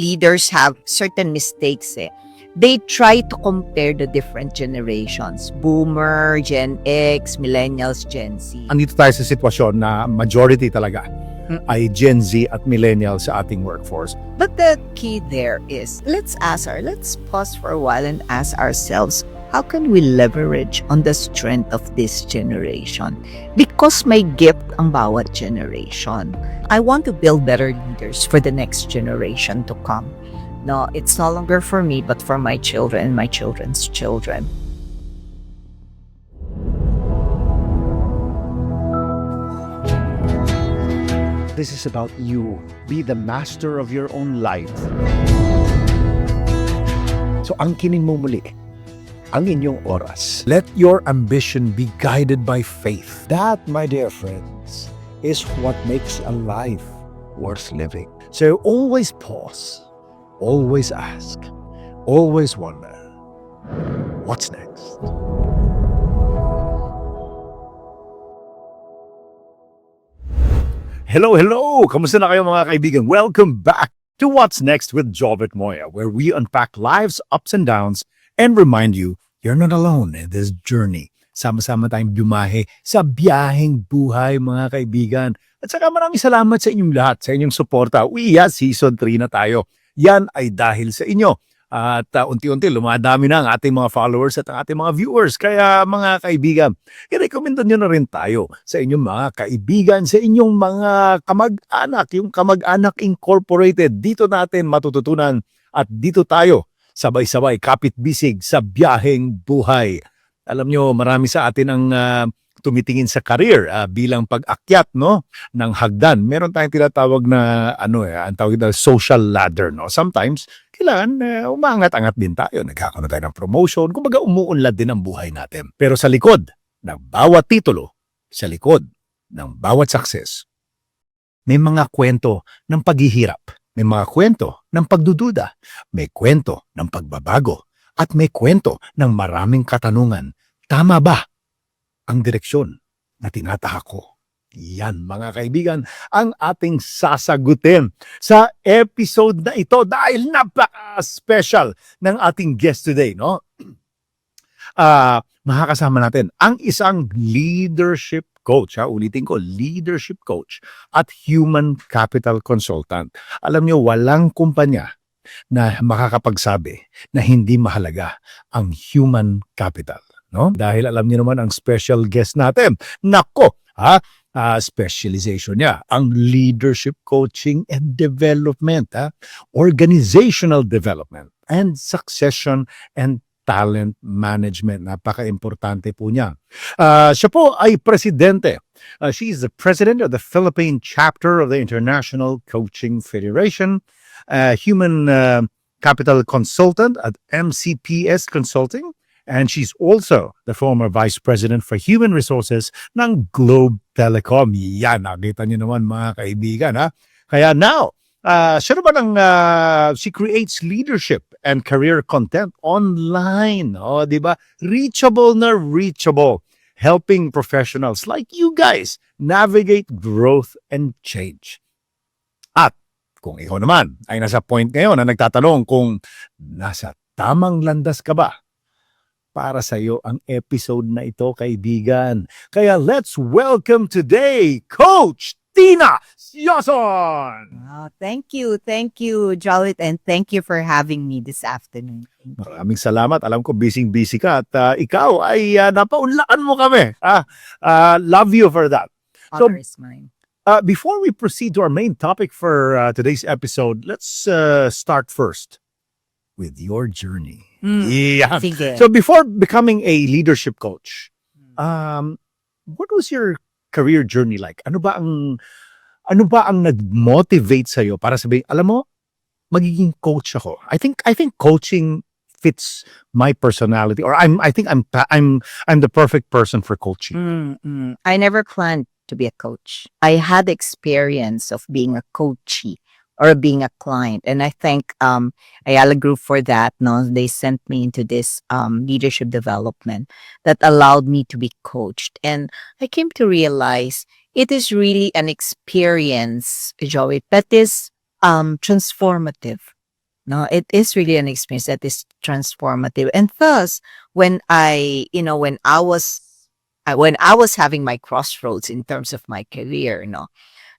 leaders have certain mistakes eh. They try to compare the different generations. Boomer, Gen X, Millennials, Gen Z. Andito tayo sa sitwasyon na majority talaga ay Gen Z at Millennials sa ating workforce. But the key there is, let's pause for a while and ask ourselves, how can we leverage on the strength of this generation? Because may gift ang bawat generation. I want to build better leaders for the next generation to come. No, it's no longer for me, but for my children and my children's children. This is about you. Be the master of your own life. So angkinin mo muli ang inyong oras. Let your ambition be guided by faith. That, my dear friends, is what makes a life worth living. So always pause, always ask, always wonder, what's next? Hello, hello! Kamusta na kayo mga kaibigan? Welcome back to What's Next with Jovit Moya, where we unpack life's ups and downs and remind you, you're not alone in this journey. Sama-sama tayong dumahe sa biyaheng buhay mga kaibigan. At saka maraming salamat sa inyong lahat, sa inyong suporta. Season 3 na tayo. Yan ay dahil sa inyo. At unti-unti lumadami na ang ating mga followers at ang ating mga viewers. Kaya mga kaibigan, i-recommend nyo na rin tayo sa inyong mga kaibigan, sa inyong mga kamag-anak, yung Kamag-anak Incorporated. Dito natin matututunan at dito tayo sabay-sabay kapit-bisig sa biyaheng buhay. Alam nyo, marami sa atin ang tumitingin sa career bilang pag-akyat ng hagdan. Meron tayong tinatawag na ang tawag na social ladder. Sometimes, kailangan umangat-angat din tayo. Nagkakaroon tayo ng promotion. Kumbaga, umuunlad din ang buhay natin. Pero sa likod ng bawat titulo, sa likod ng bawat success, may mga kwento ng paghihirap. May mga kwento ng pagdududa. May kwento ng pagbabago. At may kwento ng maraming katanungan. Tama ba ang direksyon na tinatahak ko? Yan mga kaibigan ang ating sasagutin sa episode na ito dahil napaka-special ng ating guest today. Makakasama natin ang isang leadership coach. Ulitin ko, leadership coach at human capital consultant. Alam nyo, walang kumpanya na makakapagsabi na hindi mahalaga ang human capital. Dahil alam niyo naman ang special guest natin. Nako, specialization niya, ang leadership coaching and development, organizational development, and succession and talent management. Napaka-importante po niya. Siya po ay presidente. She is the president of the Philippine chapter of the International Coaching Federation, human capital consultant at MCPS Consulting, and she's also the former Vice President for Human Resources ng Globe Telecom. Yan, nakita niyo naman mga kaibigan. Kaya now, siya naman she creates leadership and career content online. Di ba? Reachable na reachable. Helping professionals like you guys navigate growth and change. At kung ikaw naman ay nasa point ngayon na nagtatanong kung nasa tamang landas ka ba, para sa iyo ang episode na ito, kaibigan. Kaya let's welcome today, Coach Tina Sioson! Thank you, Jolly, and thank you for having me this afternoon. Maraming salamat. Alam ko busy-busy ka at ikaw ay napaunlakan mo kami. Love you for that. Honor is mine. Before we proceed to our main topic for today's episode, let's start first with your journey. Yeah. Sige. So before becoming a leadership coach, what was your career journey like? Ano ba ang nag-motivate sa iyo para sabihin, alam mo, magiging coach ako. I think coaching fits my personality, or I think I'm the perfect person for coaching. I never planned to be a coach. I had experience of being a coachee or being a client. And I thank Ayala Group for that. They sent me into this leadership development that allowed me to be coached. And I came to realize it is really an experience, Joey, that is transformative. No, it is really an experience that is transformative. And thus, when when I was having my crossroads in terms of my career,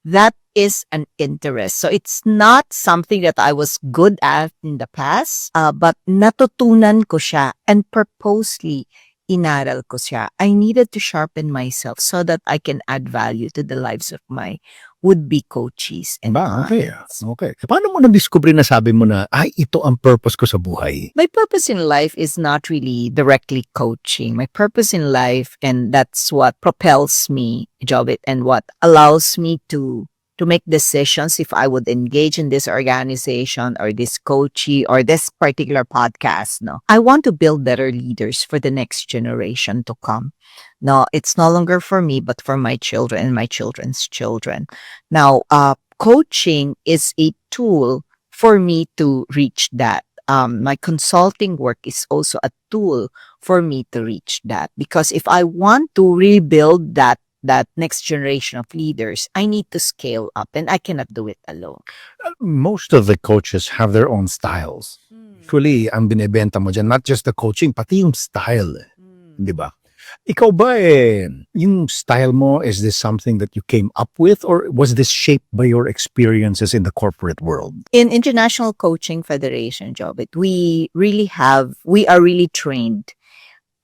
that is an interest. So it's not something that I was good at in the past, but natutunan ko siya and purposely inaral ko siya. I needed to sharpen myself so that I can add value to the lives of my would-be coaches and Ba, okay. clients. Okay. Paano mo na-discover na sabi mo na, ay, ito ang purpose ko sa buhay? My purpose in life is not really directly coaching. My purpose in life, and that's what propels me, Jobit, and what allows me to make decisions if I would engage in this organization or this coachee or this particular podcast. No, I want to build better leaders for the next generation to come. No, it's no longer for me, but for my children and my children's children. Now, coaching is a tool for me to reach that. My consulting work is also a tool for me to reach that. Because if I want to rebuild that next generation of leaders, I need to scale up and I cannot do it alone. Most of the coaches have their own styles. Actually, ang binibenta mo dyan, not just the coaching, pati yung style. Di ba? Ikaw ba yung style mo, is this something that you came up with or was this shaped by your experiences in the corporate world? In International Coaching Federation, Jobit, we are really trained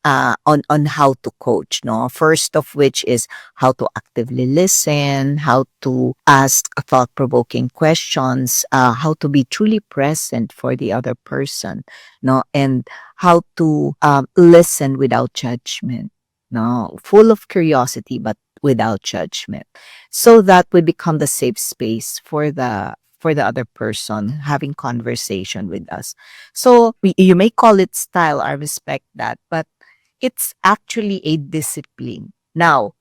on how to coach, no? First of which is how to actively listen, how to ask thought-provoking questions, how to be truly present for the other person, no? And how to listen without judgment, no? Full of curiosity, but without judgment. So that we become the safe space for the other person having conversation with us. So you may call it style, I respect that, but it's actually a discipline. Now,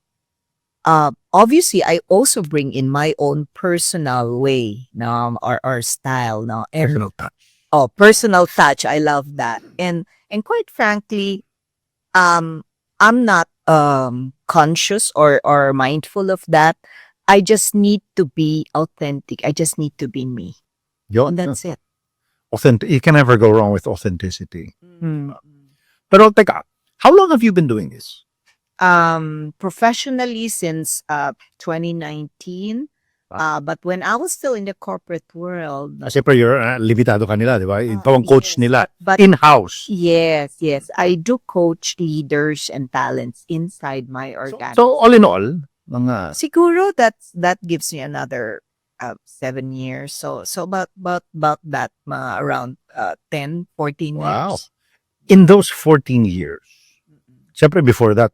obviously, I also bring in my own personal way, no, or style, no, Personal touch. personal touch. I love that, and quite frankly, I'm not conscious or mindful of that. I just need to be authentic. I just need to be me. Yun. And that's it. You can never go wrong with authenticity. Mm. Pero teka, how long have you been doing this? Professionally since 2019. But when I was still in the corporate world, Kasi per you're limitado kanila, di ba? Ikaw ang coach yes, nila. but In-house. yes, I do coach leaders and talents inside my So, organization. so all in all, mga Siguro that gives me another 7 years. So about that around 10, 14 Wow. years. in those 14 years, syempre before that,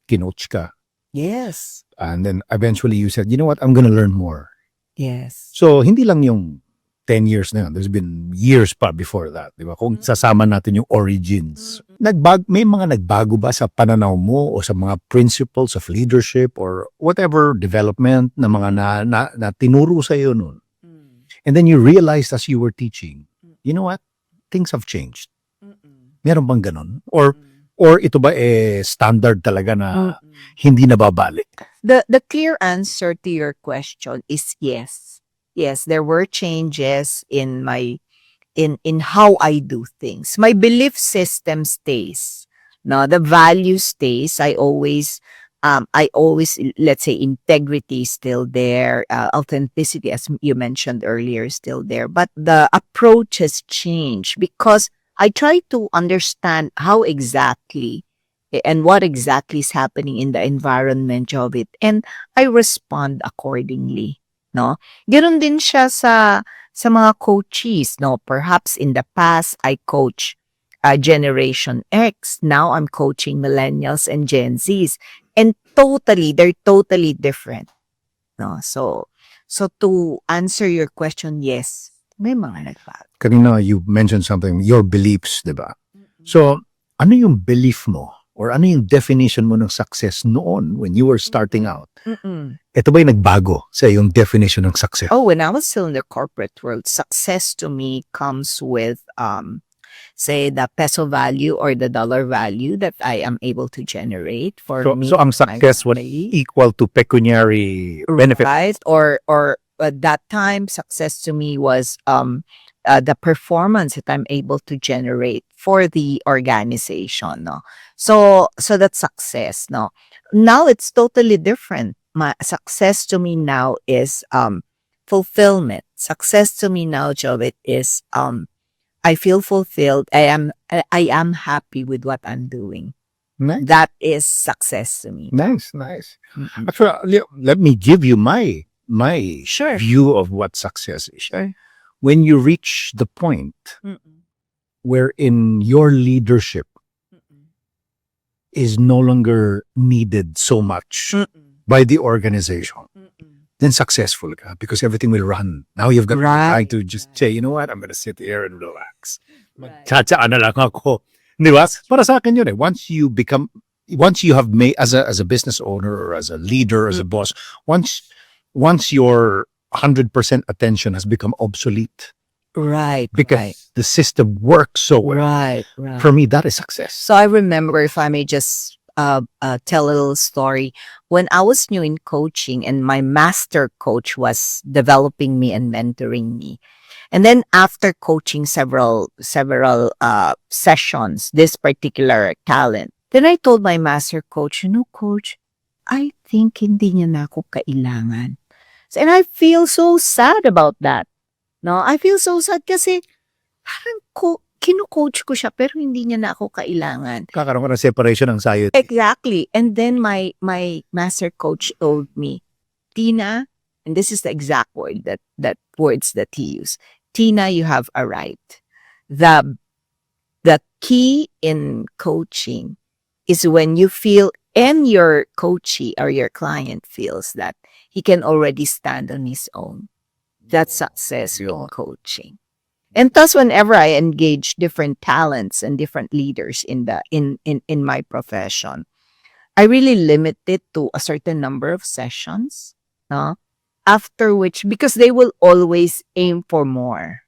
kinoach ka. Yes. And then eventually you said, you know what, I'm gonna learn more. Yes. So, hindi lang yung 10 years na yun. There's been years pa before that. Di ba? Kung sasama natin yung origins. May mga nagbago ba sa pananaw mo o sa mga principles of leadership or whatever development na mga na tinuro sa iyo nun? And then you realized as you were teaching, you know what? Things have changed. Meron bang ganon? Or ito ba standard talaga na hindi nababalik? The clear answer to your question is yes. Yes, there were changes in how I do things. My belief system stays. No, the value stays. I always let's say integrity is still there, authenticity, as you mentioned earlier, is still there. But the approach has changed because I try to understand how exactly and what exactly is happening in the environment of it, and I respond accordingly. No, ganoon din siya sa mga coaches. No, perhaps in the past I coach Generation X. Now I'm coaching millennials and Gen Zs, and they're totally different. No, so to answer your question, yes, may mga nagbago. Kanina you mentioned something, your beliefs, di ba? So, ano yung belief mo? Or ano yung definition mo ng success noon when you were starting out? Ito ba yung nagbago sa yung definition ng success? Oh, when I was still in the corporate world, success to me comes with, say, the peso value or the dollar value that I am able to generate for me. So ang and my success was family. equal to pecuniary benefit. Right? Or at that time, success to me was the performance that I'm able to generate for the organization, no? So that's success, no? Now it's totally different. My success to me now is fulfillment. Success to me now, Jovit, is I feel fulfilled. I am happy with what I'm doing. Nice. That is success to me. Nice, nice. Mm-mm. Actually, let me give you my Sure. view of what success is. Sure. When you reach the point Mm-mm. wherein your leadership Mm-mm. is no longer needed so much Mm-mm. by the organization, Mm-mm. then successful ka because everything will run. Now you've got Right, time to just right. say, you know what, I'm gonna sit here and relax. Right. Magtsatsaa na lang ako. Di ba? Para sa akin yun eh. Once you have made, as a business owner or as a leader, as a boss, once your 100% attention has become obsolete Right. because Right. the system works so well. Right. Right. For me, that is success. So I remember, if I may just tell a little story, when I was new in coaching and my master coach was developing me and mentoring me. And then after coaching several sessions, this particular talent, then I told my master coach, coach, I think hindi niya na ako kailangan. And I feel so sad about that. No, I feel so sad kasi parang kinu-coach ko siya pero hindi niya na ako kailangan. Kakaroon ka ng separation anxiety. Exactly. And then my master coach told me, Tina, and this is the exact word that words that he used. Tina, you have a right. The key in coaching is when you feel and your coachee or your client feels that he can already stand on his own. That's success in coaching. And thus, whenever I engage different talents and different leaders in my profession, I really limit it to a certain number of sessions. No? After which, because they will always aim for more.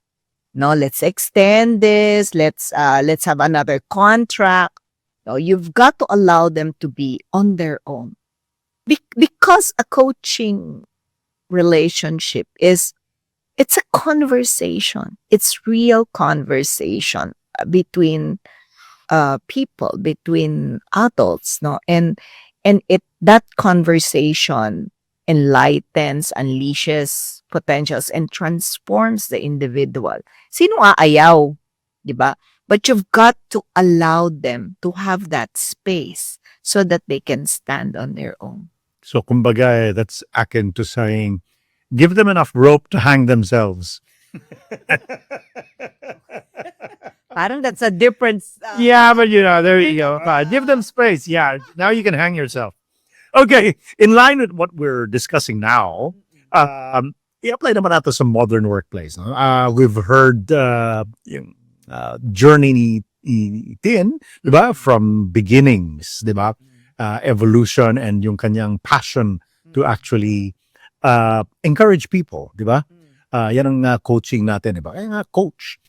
No, let's extend this. Let's have another contract. No, you've got to allow them to be on their own, because a coaching relationship it's a conversation. It's real conversation between people, between adults, no, and that conversation enlightens, unleashes potentials, and transforms the individual. Sino aayaw, di ba? But you've got to allow them to have that space so that they can stand on their own. So, kumbaga, that's akin to saying, give them enough rope to hang themselves. Parang that's a difference. Yeah, but there you go. Give them space. Yeah, now you can hang yourself. Okay, in line with what we're discussing now, i-apply naman natin sa modern workplace. No? We've heard yung journey ni Tin, di ba? From beginnings, di ba? Evolution and yung kanyang passion to actually encourage people, di ba? Yan ang coaching natin, di ba? Kaya nga, coach,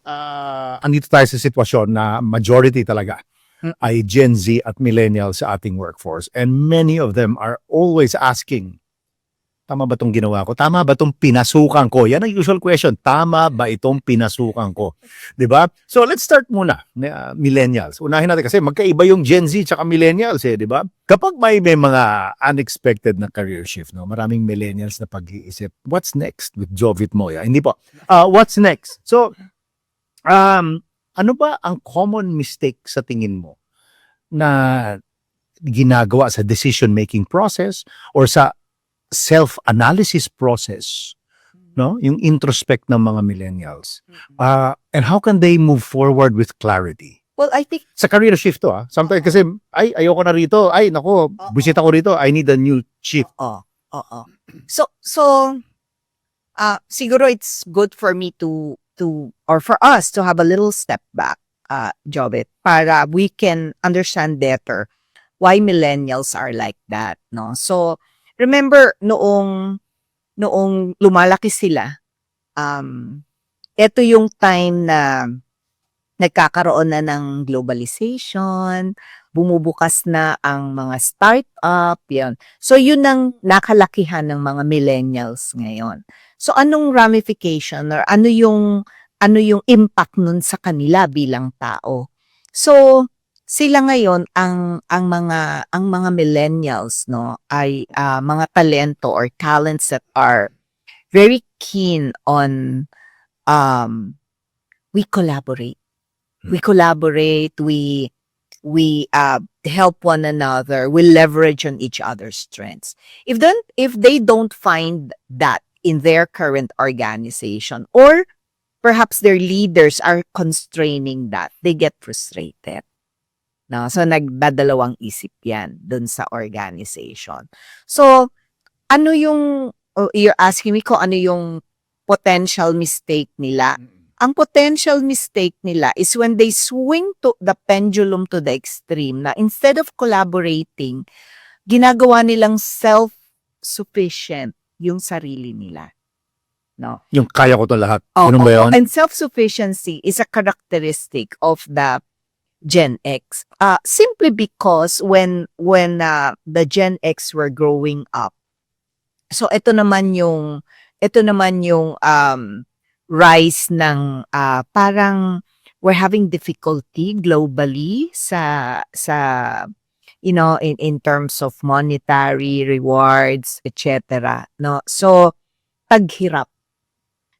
andito tayo sa sitwasyon na majority talaga ay Gen Z at millennials sa ating workforce. And many of them are always asking, tama ba itong ginawa ko? Tama ba itong pinasukan ko? Yan ang usual question. Tama ba itong pinasukan ko? Diba? So let's start muna, millennials. Unahin natin kasi magkaiba yung Gen Z at millennials eh, diba? Kapag may mga unexpected na career shift, no? Maraming millennials na pag-iisip, what's next with Jovit Moya? Hindi po. What's next? So, ano ba ang common mistake sa tingin mo na ginagawa sa decision-making process or sa self-analysis process, no? Yung introspect ng mga millennials. And how can they move forward with clarity? Well, I think Sa career shift to, sometimes kasi, ayoko na rito. Ay, nako, busit ako rito. I need a new shift. So siguro it's good for me to or for us to have a little step back, Jobit, para we can understand better why millennials are like that, no? So remember noong lumalaki sila, ito yung time na nagkakaroon na ng globalization, bumubukas na ang mga startup, yan. So yun ang nakalakihan ng mga millennials ngayon. So anong ramification or ano ano yung impact nun sa kanila bilang tao. So, sila ngayon ang mga millennials no ay mga talento or talents that are very keen on we collaborate. We collaborate, we help one another, we leverage on each other's strengths. If they don't find that in their current organization, or perhaps their leaders are constraining that, they get frustrated. No? So nagdadalawang isip yan dun sa organization. So, ano yung, you're asking me kung ano yung potential mistake nila. Ang potential mistake nila is when they swing to the pendulum to the extreme na instead of collaborating, ginagawa nilang self-sufficient yung sarili nila. No? Yung kaya ko to lahat. Oh, Ganun ba yun? and self-sufficiency is a characteristic of the Gen X. Simply because when the Gen X were growing up, so ito naman yung rise ng parang we're having difficulty globally sa in terms of monetary rewards, etc. No, so paghirap,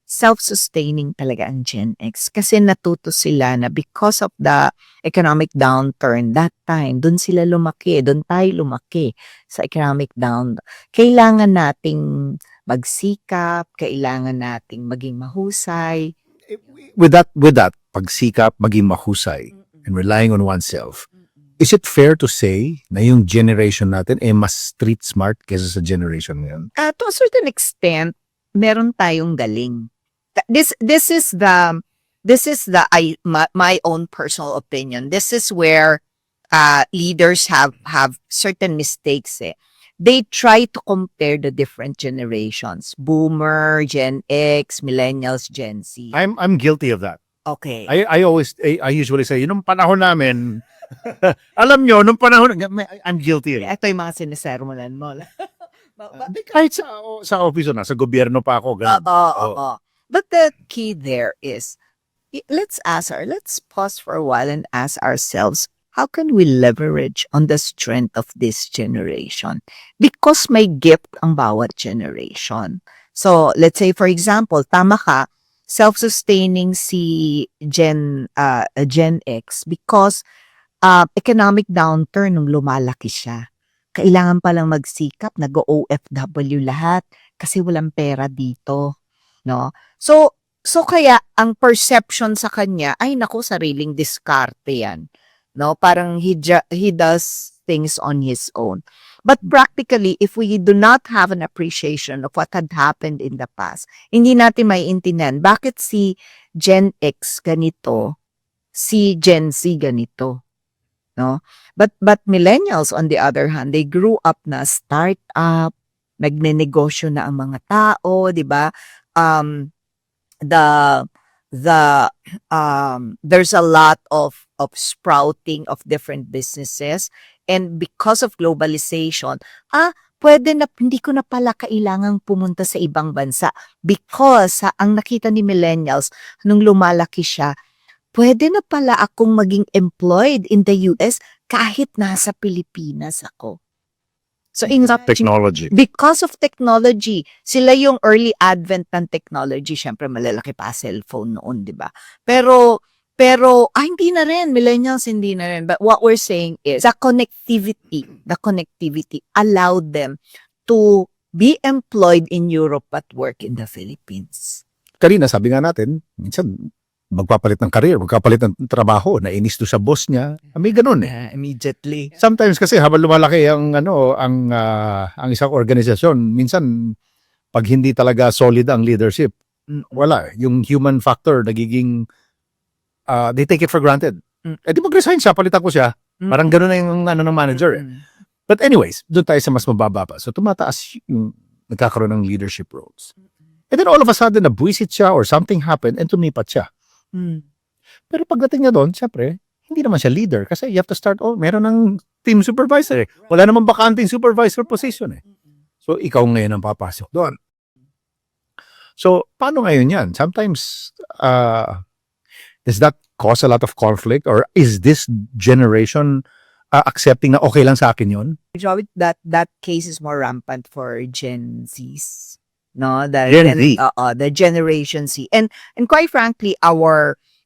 self-sustaining talaga ang Gen X kasi natuto sila na because of the economic downturn that time, doon sila lumaki, doon tayo lumaki sa economic down. Kailangan nating magsikap, kailangan nating maging mahusay. With that, pagsikap, maging mahusay, and relying on oneself, is it fair to say na yung generation natin mas street smart kaysa sa generation ngayon? To a certain extent, meron tayong galing. This is my own personal opinion. This is where leaders have certain mistakes. They try to compare the different generations: Boomer, Gen X, Millennials, Gen Z. I'm guilty of that. Okay. I usually say, nung panahon namin, alam nyo, nung panahon, I'm guilty. Ito yung mga sinisermonan mo. Kahit sa office na, sa gobyerno pa ako. Ganun. But the key there is, let's pause for a while and ask ourselves, how can we leverage on the strength of this generation? Because may gift ang bawat generation. So, let's say, for example, tama ka, self-sustaining si Gen X because economic downturn nung lumalaki siya. Kailangan palang magsikap, nag-OFW lahat kasi walang pera dito. No? So kaya ang perception sa kanya ay naku, sariling diskarte yan. No, parang he does things on his own. But practically, if we do not have an appreciation of what had happened in the past, hindi natin maiintindihan bakit si Gen X ganito, si Gen Z ganito. No? But millennials on the other hand, they grew up na start-up, nagnenegosyo na ang mga tao, 'di ba? There's a lot of sprouting of different businesses, and because of globalization, pwede na, hindi ko na pala kailangang pumunta sa ibang bansa because ang nakita ni millennials nung lumalaki siya, pwede na pala akong maging employed in the US kahit nasa Pilipinas ako. So in Technology. because of technology, sila yung early advent ng technology. Syempre malalaki pa cellphone noon, 'di ba? Pero hindi na rin, millennials hindi na rin. But what we're saying is the connectivity allowed them to be employed in Europe but work in the Philippines. Kanina, sabi nga natin, minsan magpapalit ng career, magpapalit ng trabaho, nainis to sa boss niya. May ganun Immediately. Sometimes kasi habang lumalaki ang isang organisasyon, minsan pag hindi talaga solid ang leadership, wala, yung human factor nagiging they take it for granted. Eh di mag-resign siya, palitan ko siya. Parang ganun na yung ng manager. But anyways, doon tayo sa mas mababa pa. So tumataas yung nagkakaroon ng leadership roles. And then all of a sudden, nabwisit siya or something happened and tumipat siya. Pero pagdating niya doon, siyempre, hindi naman siya leader kasi you have to start, meron ng team supervisor. Wala namang bakanting supervisor position. So, ikaw ngayon ang papasok doon. So, paano ngayon yan? Sometimes, does that cause a lot of conflict? Or is this generation accepting na okay lang sa akin yun? Joey, that case is more rampant for Gen Zs. No, the Gen Z. the Generation Z. And quite frankly,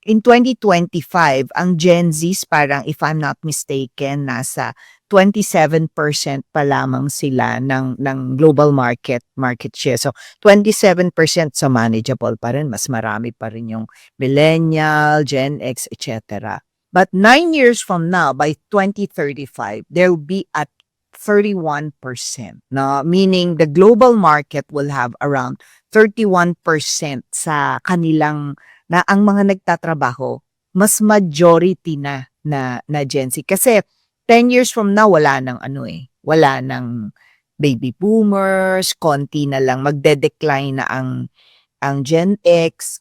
in 2025, ang Gen Zs parang, if I'm not mistaken, nasa 27% pa lamang sila ng global market share. So 27% sa manageable pa rin, mas marami pa rin yung millennial, Gen X, etc. But 9 years from now, by 2035, there will be at 31%. No? Meaning the global market will have around 31% sa kanilang, na ang mga nagtatrabaho, mas majority na Gen Z. Kasi 10 years from now, wala nang wala nang baby boomers, konti na lang, magde-decline na ang Gen X,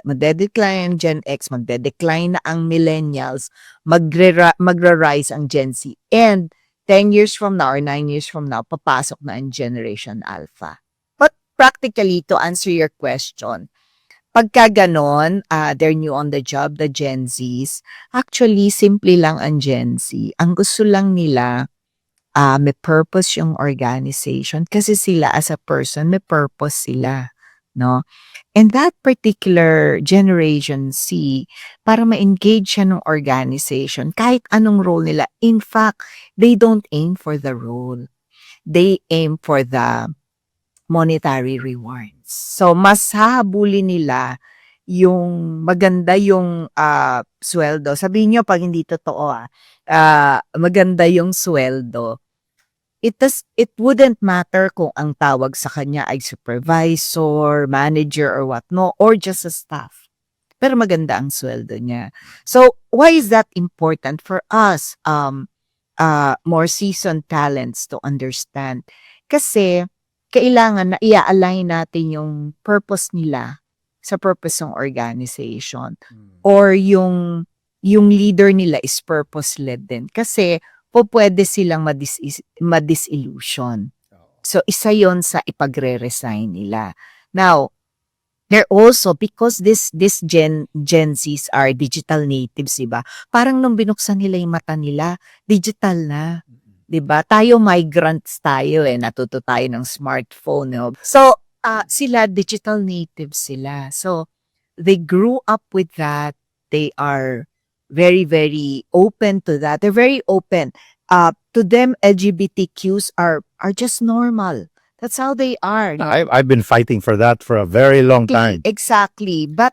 magde-decline ang Gen X, magde-decline na ang millennials, magra-rise ang Gen Z. And 10 years from now or 9 years from now, papasok na ang Generation Alpha. But practically, to answer your question, pagka ganon, they're new on the job, the Gen Zs, actually, simple lang ang Gen Z. Ang gusto lang nila, may purpose yung organization kasi sila as a person, may purpose sila. No? And that particular Generation C, para ma-engage siya ng organization, kahit anong role nila, in fact, they don't aim for the role. They aim for the monetary rewards. So, mas hahabulin nila yung maganda yung sweldo. Sabihin nyo, pag hindi totoo, maganda yung sweldo. It wouldn't matter kung ang tawag sa kanya ay supervisor, manager, or what, no, or just a staff. Pero maganda ang sweldo niya. So, why is that important for us, more seasoned talents to understand? Kasi, kailangan na i-align natin yung purpose nila sa purpose ng organization. Or yung leader nila is purpose-led din. Kasi, pwede silang ma-disillusion. So, isa yon sa ipagre-resign nila. Now, they're also, because this Gen Zs are digital natives, diba? Parang nung binuksan nila yung mata nila, digital na. Diba? Tayo migrants tayo natuto tayo ng smartphone. No? So, sila digital natives sila. So, they grew up with that. They are very, very open to that. They're very open. To them, LGBTQs are just normal. That's how they are. I've been fighting for that for a very long time. Exactly. But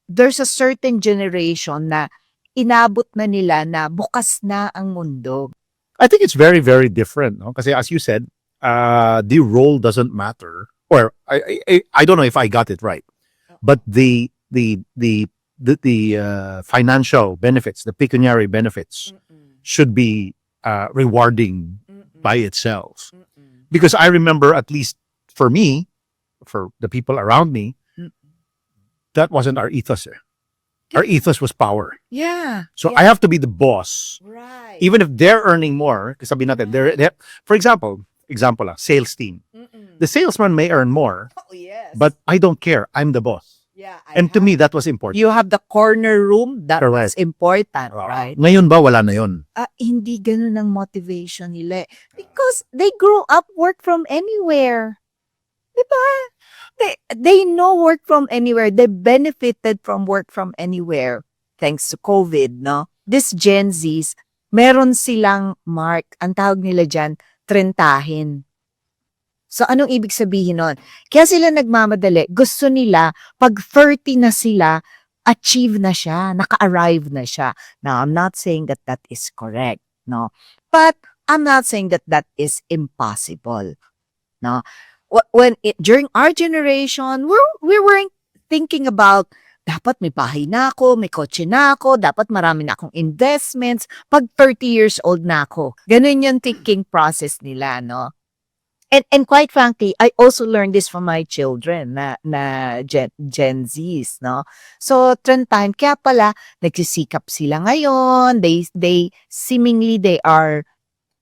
there's a certain generation na inabot na nila na bukas na ang mundo. I think it's very, very different. No? Kasi as you said, the role doesn't matter. Or I don't know if I got it right. But the financial benefits, the pecuniary benefits, should be rewarding by itself. Because I remember, at least for me, for the people around me, that wasn't our ethos. Our ethos was power. Yeah. So I have to be the boss. Right. Even if they're earning more, kasi sabihin natin, for example, sales team. The salesman may earn more, Oh, yes. but I don't care. I'm the boss. yeah, And to me, that was important. you have the corner room, that was Correct. important, right? Ngayon ba, wala na yun? Hindi ganun ang motivation nila. Because they grew up work from anywhere. Diba? They know work from anywhere. They benefited from work from anywhere thanks to COVID, no? This Gen Zs, meron silang mark, ang tawag nila dyan, trentahin. So, anong ibig sabihin nun? Kaya sila nagmamadali. Gusto nila, pag 30 na sila, achieve na siya, naka-arrive na siya. Now, I'm not saying that is correct, no? But, I'm not saying that is impossible, no? During our generation, we weren't thinking about, dapat may bahay na ako, may kotse na ako, dapat marami na akong investments, pag 30 years old na ako. Ganun yung thinking process nila, no? And quite frankly, I also learned this from my children na Gen Zs, no? So, time, kaya pala, nagsisikap sila ngayon, they seemingly, they are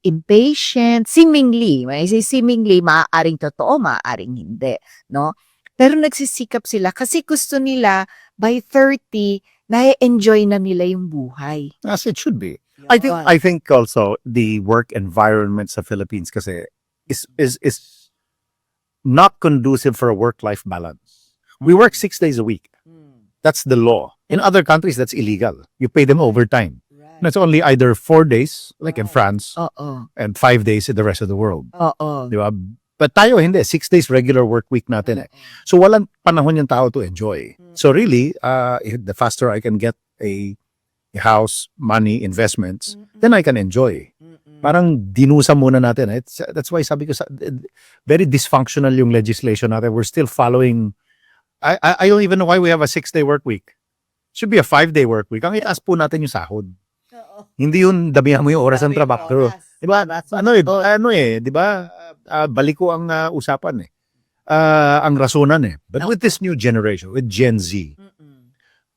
impatient, seemingly, when I say seemingly, maaaring totoo, maaaring hindi, no? Pero nagsisikap sila kasi gusto nila by 30, na-enjoy na nila yung buhay. As it should be. Yun. I think also the work environment sa Philippines kasi is not conducive for a work-life balance. We work 6 days a week. That's the law. In other countries, that's illegal. You pay them overtime. And it's only either 4 days, like in France, Oo. and 5 days in the rest of the world. Oo. Di ba? But tayo hindi. 6 days regular work week natin eh. So walang panahon yung tao to enjoy. So really, the faster I can get a house, money, investments, then I can enjoy. Parang dinusa muna natin. That's why sabi ko, very dysfunctional yung legislation natin. We're still following, I don't even know why we have a 6-day work week. Should be a 5-day work week. Ang itaas po natin yung sahod. Hindi yun, damihan mo yung oras ng trabaho. Diba? Diba? Balik ko ang usapan eh. Ang rasunan eh. But with this new generation, with Gen Z,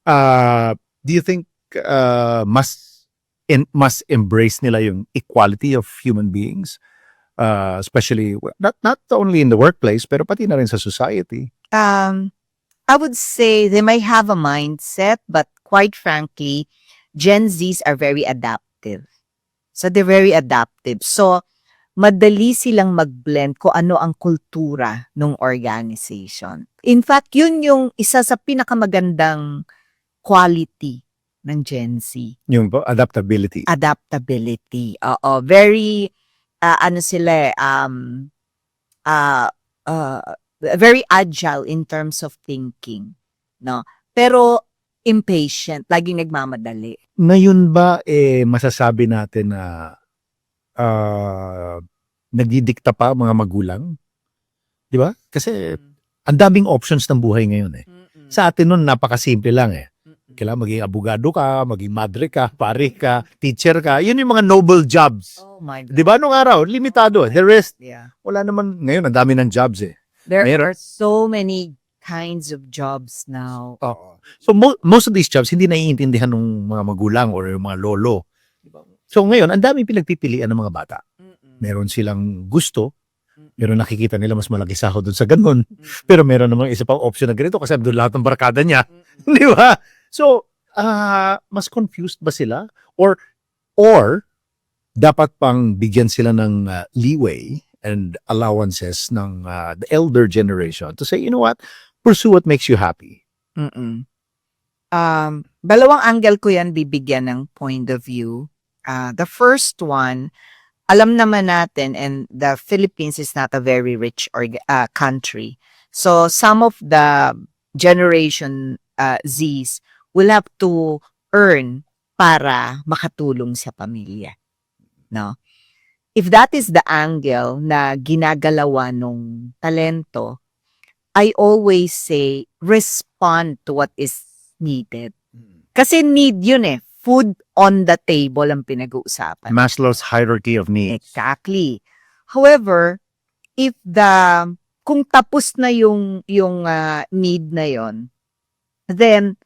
do you think must embrace nila yung equality of human beings? Especially, not only in the workplace, pero pati na rin sa society. I would say they might have a mindset, but quite frankly, Gen Zs are very adaptive. So they're very adaptive. So madali silang mag-blend kung ano ang kultura ng organization. In fact, yun yung isa sa pinakamagandang quality ng Gen Z. Yung adaptability. Adaptability. Oo, very ano sila very agile in terms of thinking, no? Pero impatient, laging nagmamadali. Ngayon ba masasabi natin na nagdidikta pa mga magulang? 'Di ba? Kasi ang daming options ng buhay ngayon eh. Sa atin noon napakasimple lang eh. Kailangan maging abogado ka, maging madre ka, pare ka, teacher ka. Yun yung mga noble jobs. Oh my God. 'Di ba nung araw, limitado. The rest, Yeah. wala naman. Ngayon, ang dami ng jobs eh. There Meron. are so many kinds of jobs now. Oo. So most of these jobs hindi naiintindihan ng mga magulang or yung mga lolo. So ngayon, ang daming pinagpipilian ng mga bata. Meron silang gusto, pero nakikita nila mas malaki sahod doon sa ganun. Pero meron namang isa pang option na ganito kasi doon lahat ng barkada niya. Di ba? So, mas confused ba sila? Or dapat pang bigyan sila ng leeway and allowances ng the elder generation to say, you know what, pursue what makes you happy. Dalawang angle ko yan bibigyan ng point of view. The first one, alam naman natin, and the Philippines is not a very rich country. So some of the generation Zs will have to earn para makatulong sa pamilya. No? If that is the angle na ginagalawan nung talento, I always say, respond to what is needed. Kasi need yun eh. Food on the table ang pinag-uusapan. Maslow's hierarchy of needs. Exactly. However, kung tapos na yung need na yon, then,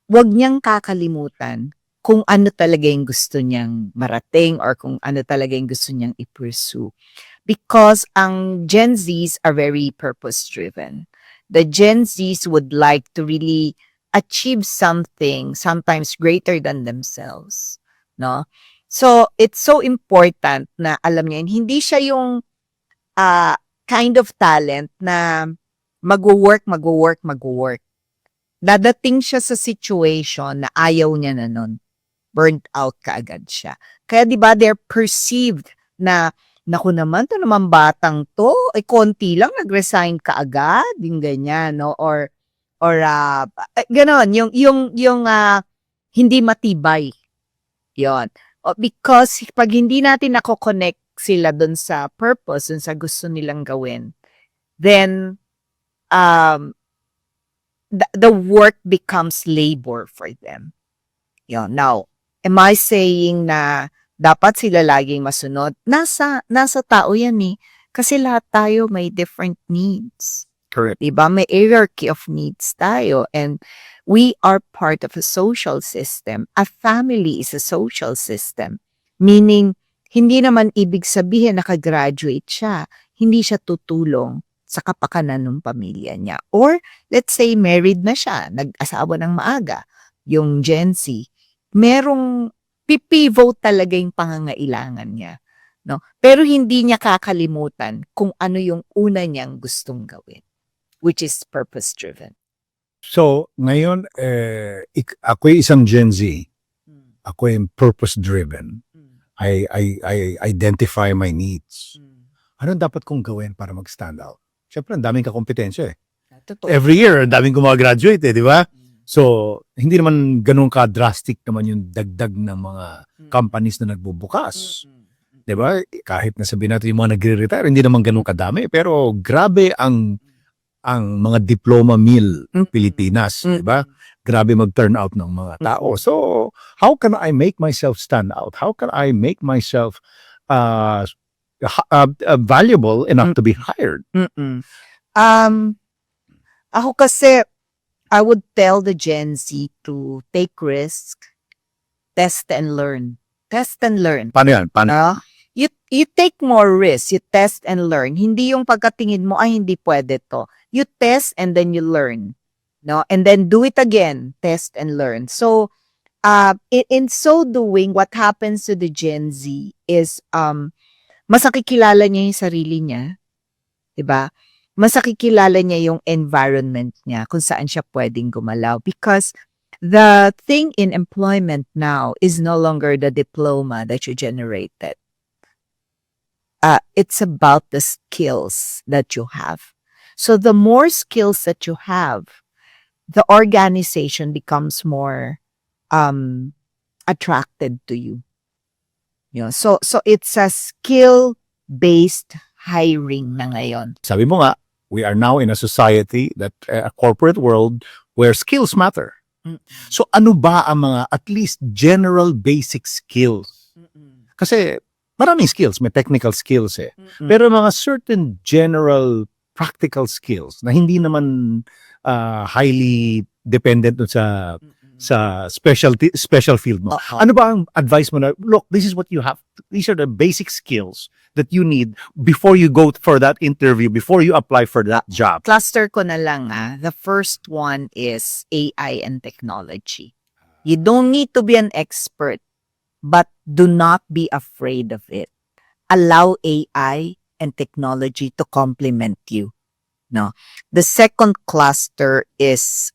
wag niyang kakalimutan kung ano talaga yung gusto niyang marating or kung ano talaga yung gusto niyang i-pursue. Because ang Gen Zs are very purpose-driven. The Gen Zs would like to really achieve something sometimes greater than themselves. No? So, it's so important na alam niya, hindi siya yung kind of talent na mag-work. Dadating siya sa situation na ayaw niya na nun. Burnt out kaagad siya. Kaya 'di ba they're perceived na naku naman to naman batang to, ay konti lang nag-resign kaagad, yung ganyan, no? Or ganon, yung hindi matibay. 'Yon. Because pag hindi natin nako-connect sila dun sa purpose, dun sa gusto nilang gawin, then the work becomes labor for them. Yon. Now, am I saying na dapat sila laging masunod? Nasa tao yan eh. Kasi lahat tayo may different needs. Correct. Diba? May hierarchy of needs tayo. And we are part of a social system. A family is a social system. Meaning, hindi naman ibig sabihin nakagraduate siya. Hindi siya tutulong sa kapakanan ng pamilya niya. Or, let's say, married na siya, nag-asawa ng maaga, yung Gen Z, merong pipivote talaga yung pangangailangan niya. No? Pero hindi niya kakalimutan kung ano yung una niyang gustong gawin, which is purpose-driven. So, ngayon, ako'y isang Gen Z. Ako'y purpose-driven. I identify my needs. Ano dapat kong gawin para mag-stand out? Siyempre, ang daming kakompetensya eh. Totoo. Every year, ang daming gumagraduate eh, di ba? So, hindi naman ganun ka-drastic naman yung dagdag ng mga companies na nagbubukas. Di ba? Kahit na sabihin natin yung mga nagre-retire, hindi naman ganun kadami. Pero grabe ang mga diploma mill Pilipinas, di ba? Grabe mag-turn out ng mga tao. So, how can I make myself stand out? How can I make myself valuable enough to be hired? Ako kasi, I would tell the Gen Z to take risk, test and learn. Test and learn. Paano yan? Paano? You take more risks, you test and learn. Hindi yung pagkatingin mo, ay hindi pwede to. You test and then you learn. No? And then do it again, test and learn. So, in so doing, what happens to the Gen Z is, mas nakikilala niya yung sarili niya. Diba? Mas nakikilala niya yung environment niya, kung saan siya pwedeng gumalaw. Because the thing in employment now is no longer the diploma that you generated. It's about the skills that you have. So the more skills that you have, the organization becomes more attracted to you. You know, so it's a skill-based hiring na ngayon. Sabi mo nga, we are now in a society that a corporate world where skills matter. So ano ba ang mga at least general basic skills? Kasi maraming skills, may technical skills eh. Pero mga certain general practical skills na hindi naman highly dependent dun sa special field mo. Ano ba ang advice mo na, look, this is what you have. These are the basic skills that you need before you go for that interview, before you apply for that job. Cluster ko na lang The first one is AI and technology. You don't need to be an expert, but do not be afraid of it. Allow AI and technology to complement you. No. The second cluster is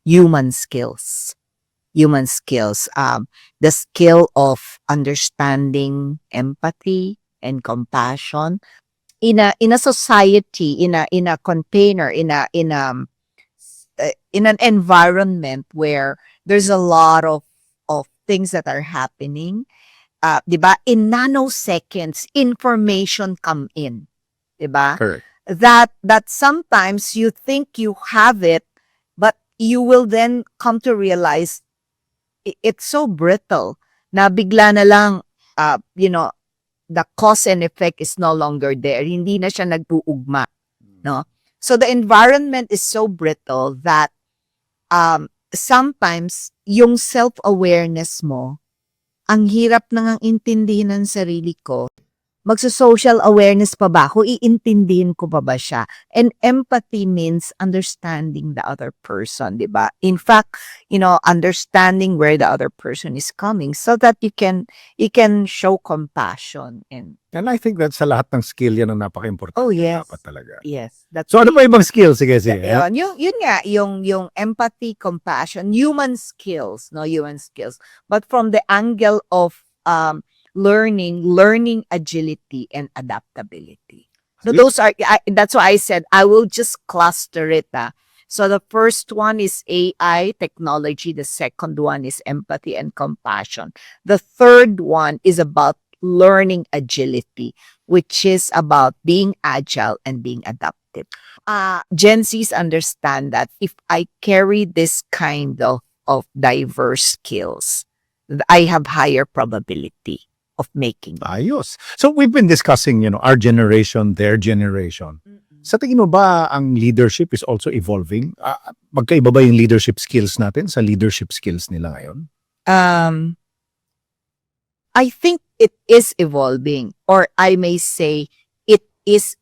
human skills. Human skills. The skill of understanding empathy and compassion in a society, in a container, in an environment where there's a lot of things that are happening. Diba? In nanoseconds, information come in. Diba? Correct. That sometimes you think you have it, but you will then come to realize it's so brittle na bigla na lang, the cause and effect is no longer there. Hindi na siya nag-uugma. No? So the environment is so brittle that sometimes yung self-awareness mo, ang hirap nang intindihin ng sarili ko. Magso-social awareness pa ba ako? Iintindihin ko pa ba siya? And empathy means understanding the other person, di ba? In fact, understanding where the other person is coming so that you can show compassion. And I think that's sa lahat ng skill yan ang napaka-importante. Oh, yes. Dapat talaga. yes, that's So ano ba ibang skill? Sige. yun nga, yung empathy, compassion, human skills. But from the angle of learning agility and adaptability. So those are, that's why I said I will just cluster it. So the first one is AI, technology. The second one is empathy and compassion. The third one is about learning agility, which is about being agile and being adaptive. Gen Zs understand that if I carry this kind of diverse skills, I have higher probability of making. Ayos. So we've been discussing, our generation, their generation. Sa tingin mo ba ang leadership is also evolving? Magkaiba ba yung leadership skills natin sa leadership skills nila ngayon? I think it is evolving, or I may say it is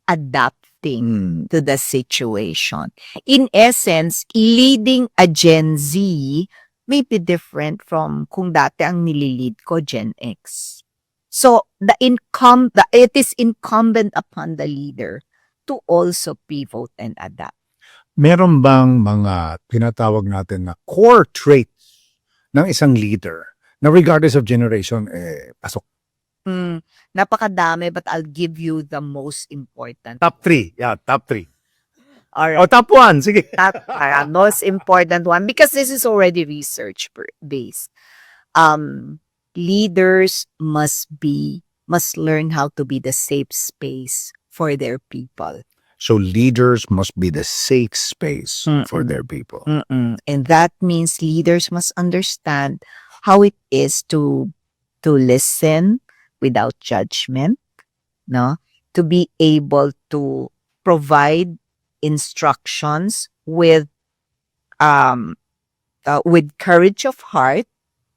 adapting Mm. to the situation. In essence, leading a Gen Z may be different from kung dati ang nililid ko Gen X. So it is incumbent upon the leader to also pivot and adapt. Meron bang mga tinatawag natin na core traits ng isang leader na regardless of generation, pasok? Napakadami, but I'll give you the most important. Top 3. Yeah, top 3. All O, top 1. Sige. that most important one, because this is already research based. Leaders must learn how to be the safe space for their people. So leaders must be the safe space for their people. And that means leaders must understand how it is to listen without judgment, no? To be able to provide instructions with courage of heart,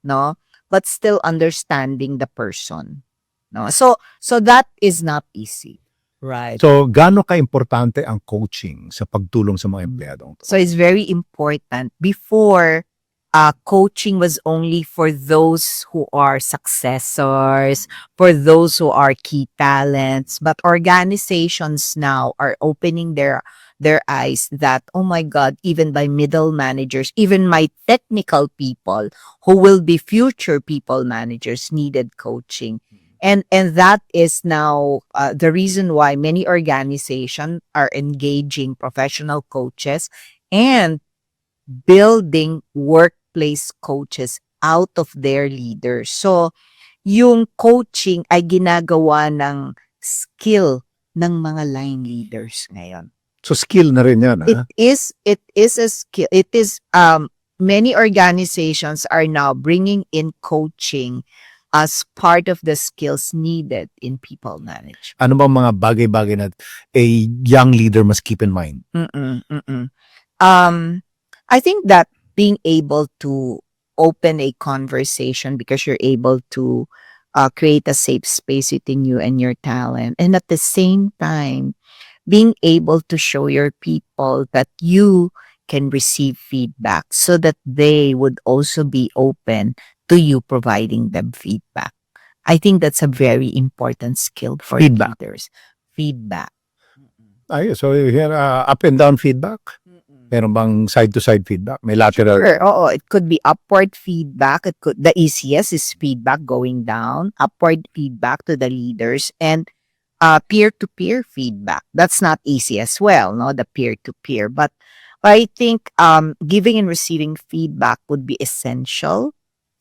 no? But still understanding the person, no? So that is not easy, right? So, gaano ka-importante ang coaching sa pagtulong sa mga empleyadong to? So it's very important. Before, coaching was only for those who are successors, for those who are key talents. But organizations now are opening their eyes that, oh my God, even by middle managers, even my technical people who will be future people managers needed coaching. And that is now the reason why many organizations are engaging professional coaches and building workplace coaches out of their leaders. So, yung coaching ay ginagawa ng skill ng mga line leaders ngayon. So, skill na rin yan, It is a skill. It is many organizations are now bringing in coaching as part of the skills needed in people management. Ano bang mga bagay-bagay na a young leader must keep in mind? I think that being able to open a conversation because you're able to create a safe space within you and your talent, and at the same time, being able to show your people that you can receive feedback so that they would also be open to you providing them feedback. I think that's a very important skill for Feedback. leaders. Feedback. Ayos. So, you hear up and down feedback? Meron bang side-to-side feedback? May lateral? Sure. Oo, it could be upward feedback. The easiest is feedback going down, upward feedback to the leaders, and peer-to-peer feedback. That's not easy as well, no? The peer-to-peer. But I think giving and receiving feedback would be essential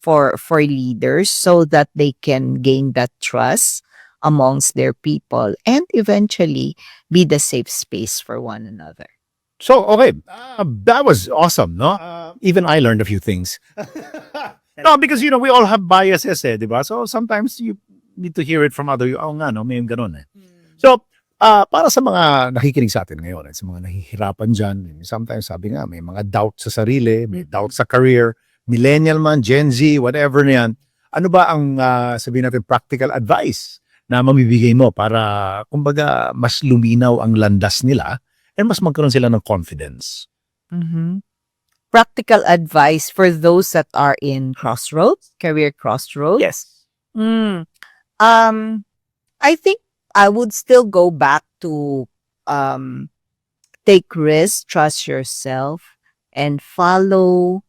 for leaders so that they can gain that trust amongst their people and eventually be the safe space for one another. So, okay. That was awesome, no? Even I learned a few things. No, because, we all have biases, diba? So, sometimes you need to hear it from other, nga, no? May ganun, eh. So, para sa mga nakikinig sa atin ngayon, sa mga nahihirapan dyan, sometimes sabi nga, may mga doubt sa sarili, may doubt sa career, millennial man, Gen Z, whatever na yan. Ano ba ang, sabihin natin, practical advice na mamibigay mo para, kumbaga, mas luminaw ang landas nila and mas magkaroon sila ng confidence? Practical advice for those that are in career crossroads. Yes. I think I would still go back to take risks, trust yourself, and follow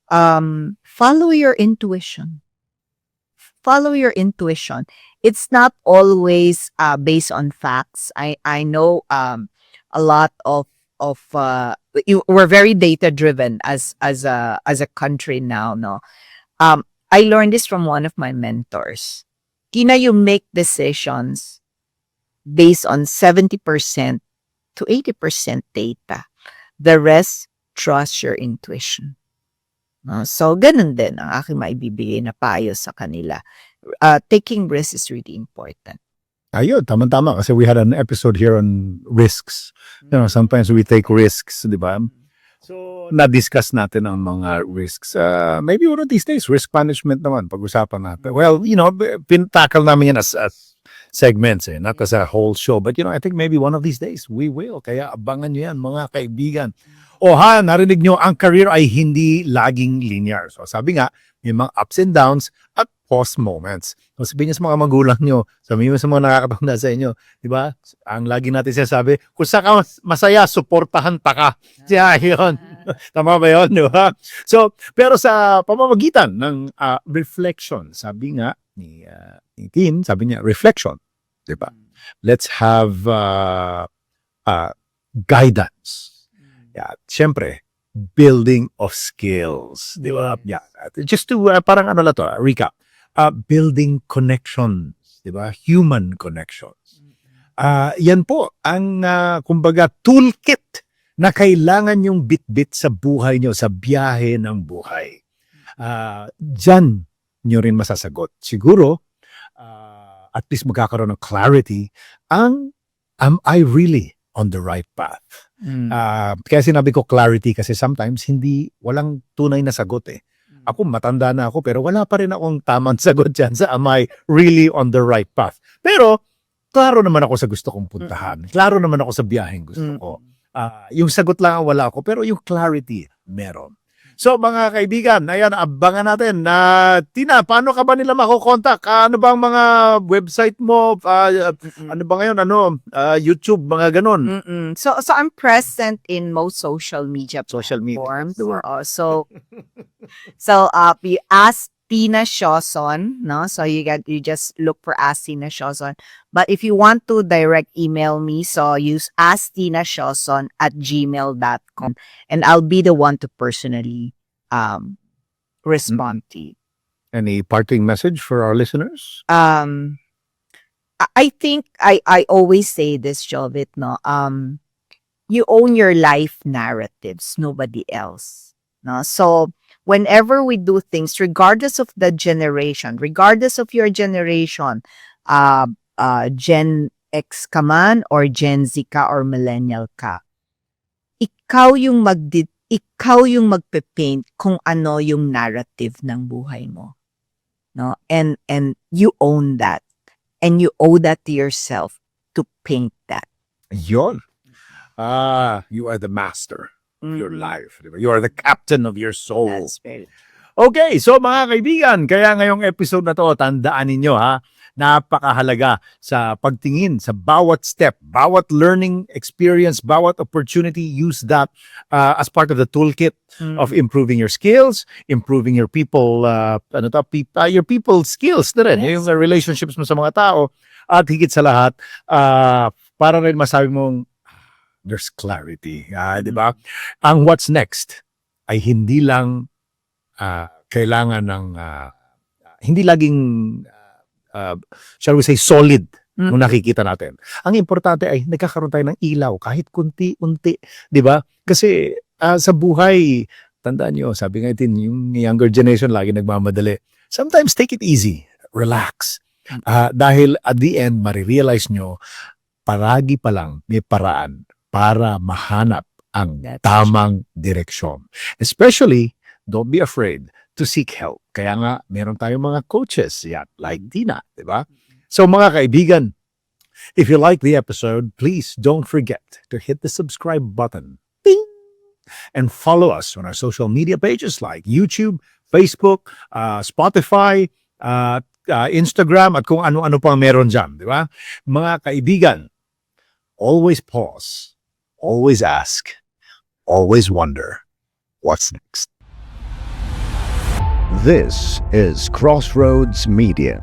your intuition. Follow your intuition. It's not always based on facts. I know a lot of we're very data driven as a country now, no. I learned this from one of my mentors. You make decisions based on 70% to 80% data. The rest, trust your intuition. So, ganun din ang aking maibibigay na payo sa kanila. Taking risks is really important. Ayun, tama-tama. Kasi we had an episode here on risks. Sometimes we take risks, di ba? So, na-discuss natin ang mga risks. Maybe one of these days, risk management naman, pag-usapan natin. Well, pintackle namin yan as segments not as a whole show. But I think maybe one of these days we will. Kaya abangan nyo yan mga kaibigan. Narinig nyo, ang career ay hindi laging linear. So sabi nga, may mga ups and downs at pause moments. So sabihin nyo sa mga magulang nyo, sabihin nyo sa mga nakakatanda sa inyo, di ba? Ang lagi natin sinasabi, kung saan ka masaya, suportahan pa ka. Siya, yun. Tama ba yun, di ba? So, pero sa pamamagitan ng reflection, sabi nga ni Tin, sabi niya, reflection, di ba? Let's have guidance. Yeah, siyempre, building of skills, di ba? Yeah. Just to, parang recap. Building connections, di ba? Human connections. Yan po ang kumbaga toolkit na kailangan yung bit-bit sa buhay nyo, sa biyahe ng buhay. Diyan nyo rin masasagot. Siguro, at least magkakaroon ng clarity, am I really on the right path? Kaya sinabi ko clarity kasi sometimes walang tunay na sagot Ako matanda na ako pero wala pa rin akong tamang sagot dyan sa am I really on the right path. Pero klaro naman ako sa gusto kong puntahan. Klaro naman ako sa biyaheng gusto ko. Yung sagot lang ang wala ako pero yung clarity meron. So mga kaibigan, ayan, abangan natin. Tina, paano ka ba nila makokontak? Ano bang mga website mo? Ano ba ngayon? YouTube, mga ganon? So I'm present in most social media platforms. So you ask Tina Sioson, no? So you just look for Ask Tina Sioson. But if you want to direct email me, so use asktinasioson@gmail.com and I'll be the one to personally respond to you. Any parting message for our listeners? I think I always say this, Jovit, no? You own your life narratives, nobody else. No? So whenever we do things, regardless of the generation, regardless of your generation, Gen X ka man or Gen Z ka or millennial ka, ikaw yung magpe-paint kung ano yung narrative ng buhay mo. No? And you own that. And you owe that to yourself to paint that. Yon. You are the master of your life. Diba? You are the captain of your soul. That's very Okay, so mga kaibigan, kaya ngayong episode na to, tandaan ninyo napakahalaga sa pagtingin sa bawat step, bawat learning experience, bawat opportunity. Use that as part of the toolkit of improving your skills, improving your people, your people skills na rin, yung relationships mo sa mga tao, at higit sa lahat, para rin masabi mong there's clarity, di ba? Ang what's next ay hindi lang kailangan ng hindi laging shall we say solid nung nakikita natin. Ang importante ay nagkakaroon tayo ng ilaw kahit kunti-unti, 'di ba? Kasi sa buhay, tandaan niyo, sabi nga din yung younger generation lagi nagmamadali. Sometimes take it easy, relax. Dahil at the end marirealize nyo paragi pa lang may paraan para mahanap ang tamang direksyon. Especially, don't be afraid to seek help. Kaya nga, meron tayong mga coaches like Tina, di ba? So mga kaibigan, if you like the episode, please don't forget to hit the subscribe button. Ding! And follow us on our social media pages like YouTube, Facebook, Spotify, Instagram, at kung ano-ano pang meron dyan, di ba? Mga kaibigan, always pause, always ask, always wonder, what's next? This is Crossroads Media.